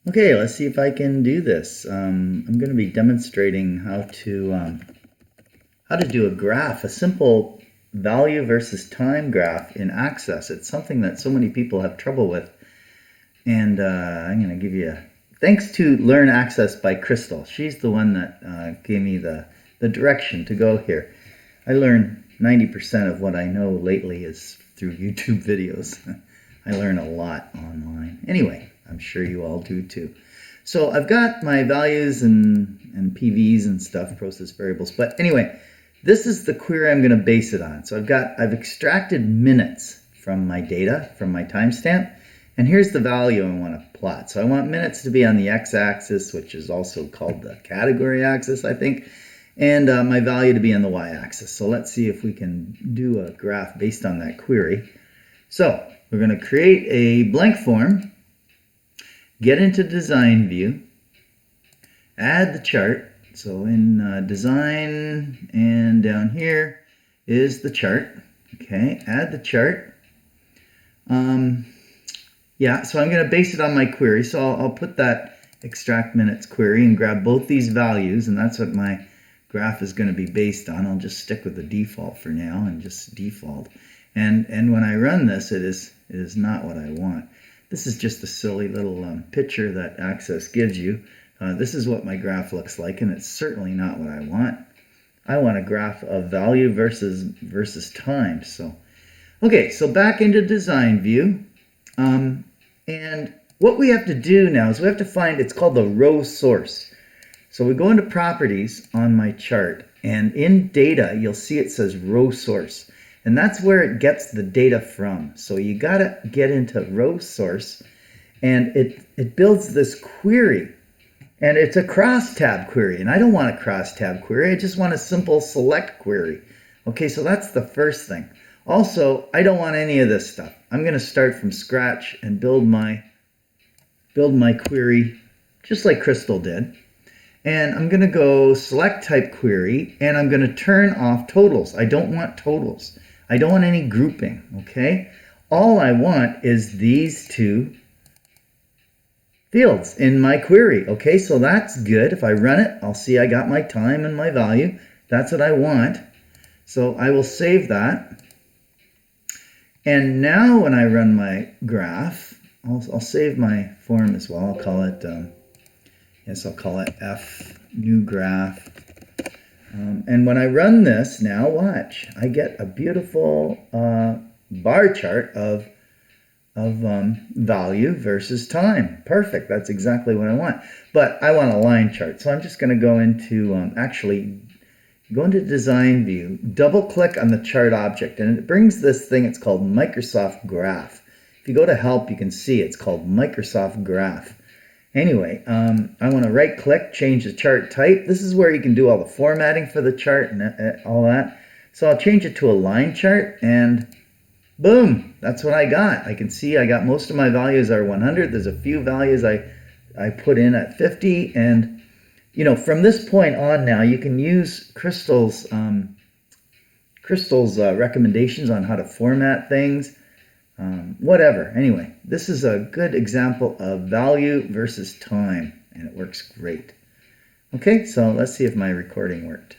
Okay, let's see if I can do this. I'm going to be demonstrating how to do a graph, a simple value versus time graph in Access. It's something that so many people have trouble with, and I'm going to give you thanks to Learn Access by Crystal. She's the one that gave me the direction to go here. I learn 90% of what I know lately is through YouTube videos. I learn a lot online. Anyway, I'm sure you all do too. So I've got my values and PVs and stuff, process variables. But anyway, this is the query I'm going to base it on. So I've extracted minutes from my data, from my timestamp. And here's the value I want to plot. So I want minutes to be on the x-axis, which is also called the category axis, I think. And my value to be on the y-axis. So let's see if we can do a graph based on that query. So we're going to create a blank form, get into design view, add the chart. So in design, and down here is the chart. Okay, add the chart. Yeah, so I'm going to base it on my query. So I'll put that extract minutes query and grab both these values, and that's what my graph is going to be based on. I'll just stick with the default for now and just default. And when I run this, it is not what I want. This is just a silly little picture that Access gives you. This is what my graph looks like, and it's certainly not what I want. I want a graph of value versus time. So, okay, so back into design view. And what we have to do now is we have to find, it's called the row source. So we go into properties on my chart, and in data, you'll see it says row source. And that's where it gets the data from. So you got to get into row source, and it builds this query. And it's a crosstab query, and I don't want a crosstab query. I just want a simple select query. Okay, so that's the first thing. Also, I don't want any of this stuff. I'm going to start from scratch and build my query just like Crystal did. And I'm going to go select type query, and I'm going to turn off totals. I don't want totals. I don't want any grouping, okay? All I want is these two fields in my query. Okay, so that's good. If I run it, I'll see I got my time and my value. That's what I want. So I will save that. And now when I run my graph, I'll save my form as well. I'll call it, I'll call it F new graph. And when I run this now, watch, I get a beautiful bar chart of value versus time. Perfect. That's exactly what I want. But I want a line chart. So I'm just going to go into, go into design view, double click on the chart object, and it brings this thing, it's called Microsoft Graph. If you go to help, you can see it's called Microsoft Graph. Anyway, I want to right click, change the chart type. This is where you can do all the formatting for the chart and all that. So I'll change it to a line chart, and boom, that's what I got. I can see I got most of my values are 100. There's a few values I put in at 50, and you know, from this point on now, you can use Crystal's recommendations on how to format things, whatever. Anyway, this is a good example of value versus time, and it works great. Okay, so let's see if my recording worked.